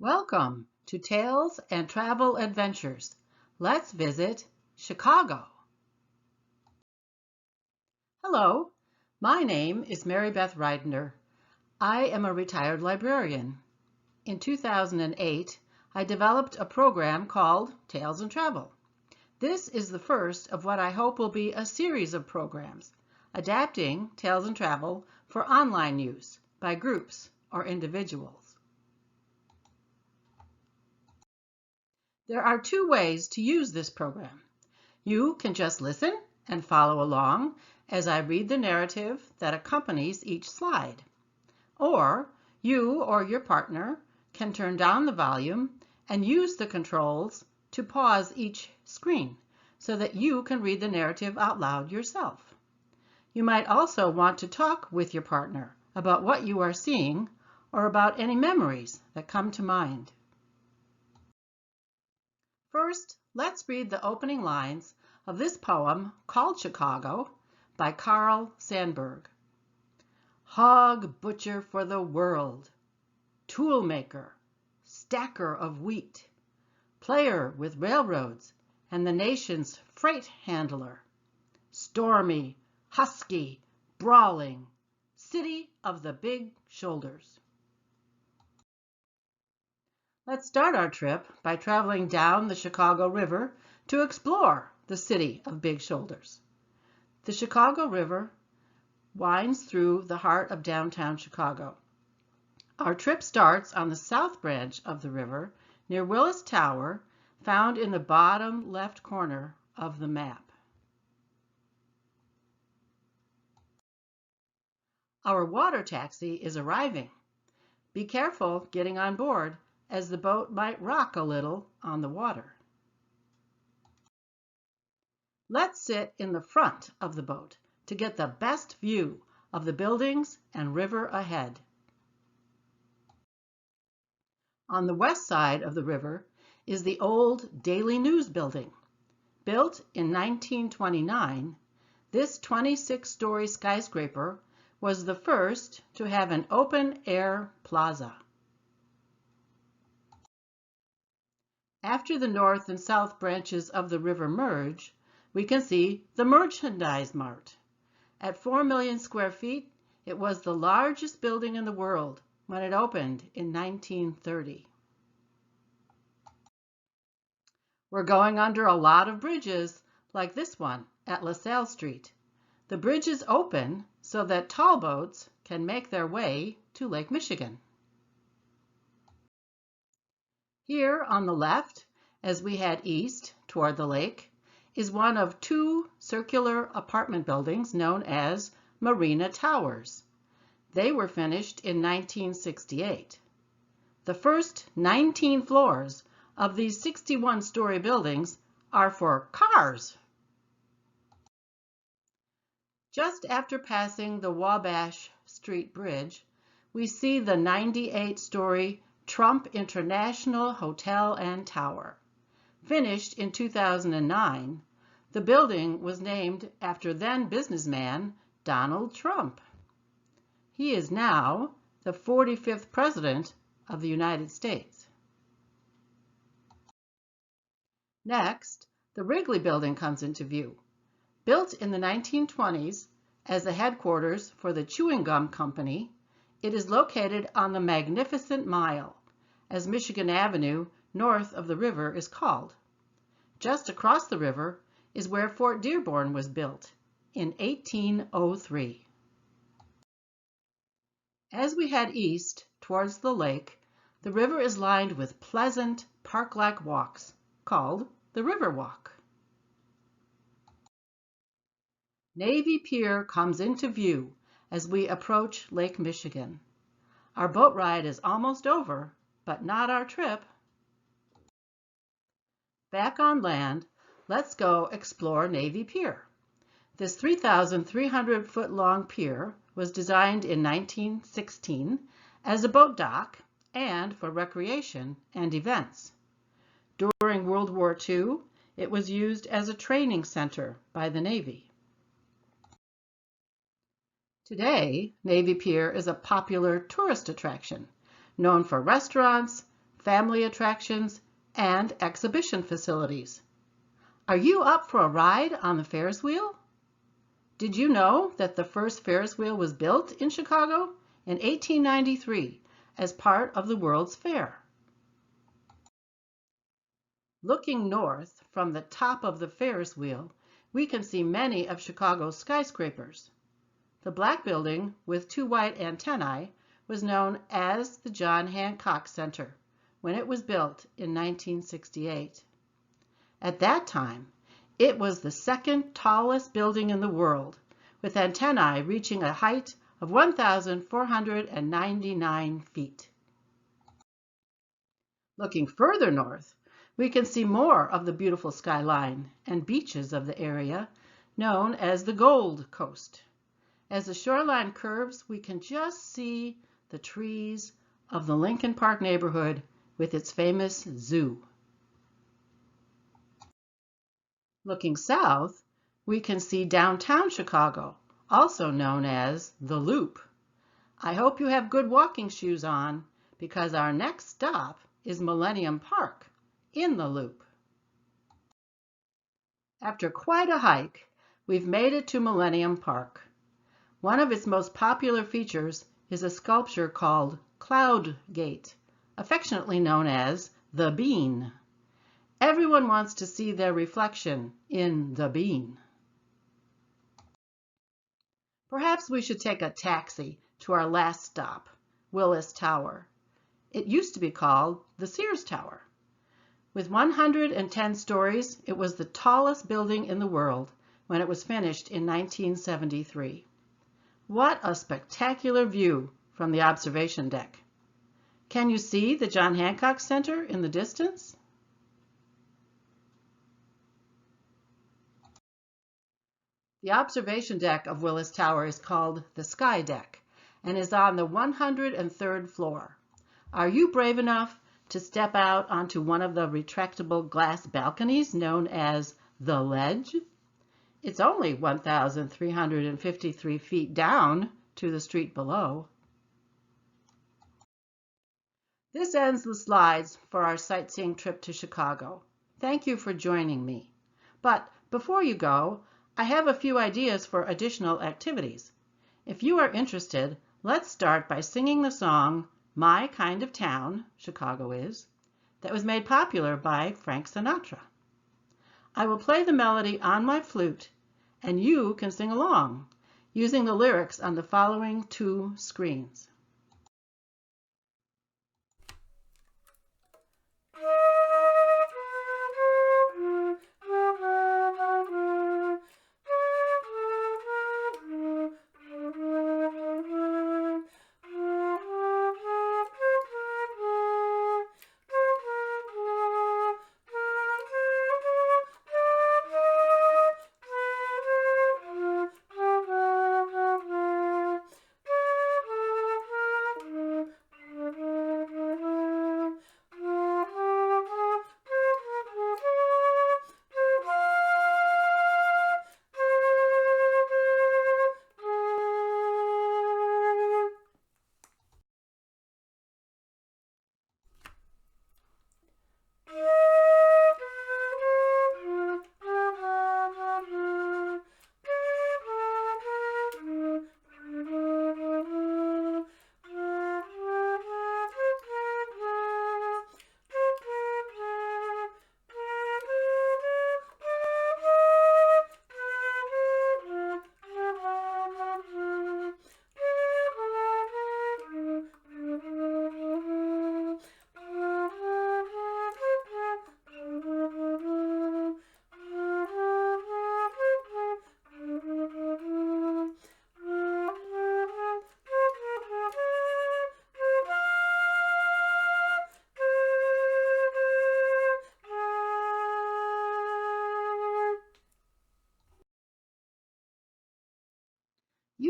Welcome to Tales and Travel Adventures. Let's visit Chicago. Hello, my name is Mary Beth Reidner. I am a retired librarian. In 2008, I developed a program called Tales and Travel. This is the first of what I hope will be a series of programs, adapting Tales and Travel for online use by groups or individuals. There are two ways to use this program. You can just listen and follow along as I read the narrative that accompanies each slide. Or you or your partner can turn down the volume and use the controls to pause each screen so that you can read the narrative out loud yourself. You might also want to talk with your partner about what you are seeing or about any memories that come to mind. First, let's read the opening lines of this poem called Chicago by Carl Sandburg. Hog butcher for the world, tool maker, stacker of wheat, player with railroads and the nation's freight handler, stormy, husky, brawling, city of the big shoulders. Let's start our trip by traveling down the Chicago River to explore the city of big shoulders. The Chicago River winds through the heart of downtown Chicago. Our trip starts on the south branch of the river near Willis Tower, found in the bottom left corner of the map. Our water taxi is arriving. Be careful getting on board, as the boat might rock a little on the water. Let's sit in the front of the boat to get the best view of the buildings and river ahead. On the west side of the river is the old Daily News building. Built in 1929, this 26-story skyscraper was the first to have an open-air plaza. After the north and south branches of the river merge, we can see the Merchandise Mart. At 4 million square feet, it was the largest building in the world when it opened in 1930. We're going under a lot of bridges, like this one at LaSalle Street. The bridge is open so that tall boats can make their way to Lake Michigan. Here on the left, as we head east toward the lake, is one of two circular apartment buildings known as Marina Towers. They were finished in 1968. The first 19 floors of these 61-story buildings are for cars. Just after passing the Wabash Street Bridge, we see the 98-story Trump International Hotel and Tower. Finished in 2009, the building was named after then businessman Donald Trump. He is now the 45th President of the United States. Next, the Wrigley Building comes into view. Built in the 1920s as the headquarters for the Chewing Gum Company, it is located on the Magnificent Mile, as Michigan Avenue north of the river is called. Just across the river is where Fort Dearborn was built in 1803. As we head east towards the lake, the river is lined with pleasant park-like walks called the River Walk. Navy Pier comes into view as we approach Lake Michigan. Our boat ride is almost over, but not our trip. Back on land, let's go explore Navy Pier. This 3,300-foot-long pier was designed in 1916 as a boat dock and for recreation and events. During World War II, it was used as a training center by the Navy. Today, Navy Pier is a popular tourist attraction, known for restaurants, family attractions, and exhibition facilities. Are you up for a ride on the Ferris wheel? Did you know that the first Ferris wheel was built in Chicago in 1893 as part of the World's Fair? Looking north from the top of the Ferris wheel, we can see many of Chicago's skyscrapers. The black building with two white antennae was known as the John Hancock Center when it was built in 1968. At that time, it was the second tallest building in the world, with antennae reaching a height of 1,499 feet. Looking further north, we can see more of the beautiful skyline and beaches of the area known as the Gold Coast. As the shoreline curves, we can just see the trees of the Lincoln Park neighborhood with its famous zoo. Looking south, we can see downtown Chicago, also known as the Loop. I hope you have good walking shoes on because our next stop is Millennium Park in the Loop. After quite a hike, we've made it to Millennium Park. One of its most popular features is a sculpture called Cloud Gate, affectionately known as the Bean. Everyone wants to see their reflection in the bean. Perhaps we should take a taxi to our last stop, Willis Tower. It used to be called the Sears Tower. With 110 stories, it was the tallest building in the world when it was finished in 1973. What a spectacular view from the observation deck. Can you see the John Hancock Center in the distance? The observation deck of Willis Tower is called the Sky Deck and is on the 103rd floor. Are you brave enough to step out onto one of the retractable glass balconies known as the Ledge? It's only 1,353 feet down to the street below. This ends the slides for our sightseeing trip to Chicago. Thank you for joining me. But before you go, I have a few ideas for additional activities. If you are interested, let's start by singing the song My Kind of Town, Chicago Is, that was made popular by Frank Sinatra. I will play the melody on my flute, and you can sing along using the lyrics on the following two screens.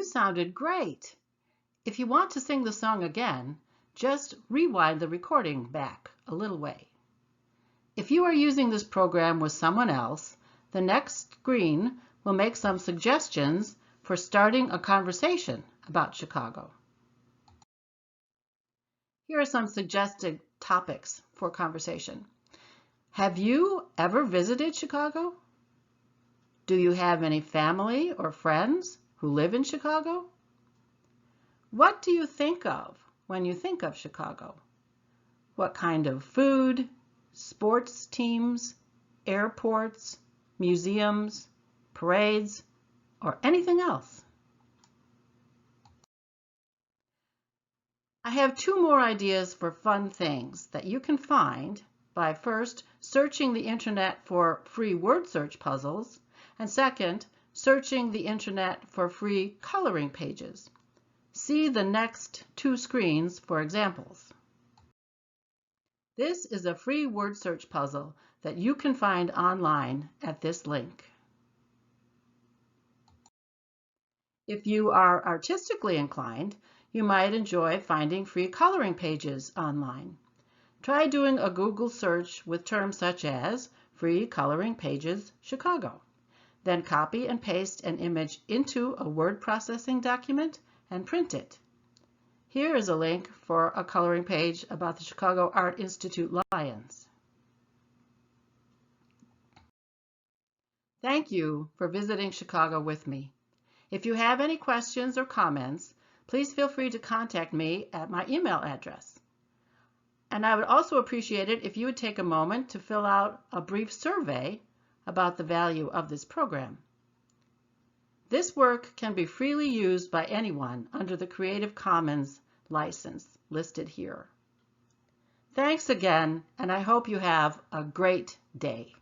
You sounded great. If you want to sing the song again, just rewind the recording back a little way. If you are using this program with someone else, the next screen will make some suggestions for starting a conversation about Chicago. Here are some suggested topics for conversation. Have you ever visited Chicago? Do you have any family or friends who live in Chicago? What do you think of when you think of Chicago? What kind of food, sports teams, airports, museums, parades, or anything else? I have two more ideas for fun things that you can find by first searching the internet for free word search puzzles, and second, searching the internet for free coloring pages. See the next two screens for examples. This is a free word search puzzle that you can find online at this link. If you are artistically inclined, you might enjoy finding free coloring pages online. Try doing a Google search with terms such as Free Coloring Pages Chicago. Then copy and paste an image into a word processing document and print it. Here is a link for a coloring page about the Chicago Art Institute Lions. Thank you for visiting Chicago with me. If you have any questions or comments, please feel free to contact me at my email address. And I would also appreciate it if you would take a moment to fill out a brief survey about the value of this program. This work can be freely used by anyone under the Creative Commons license listed here. Thanks again, and I hope you have a great day.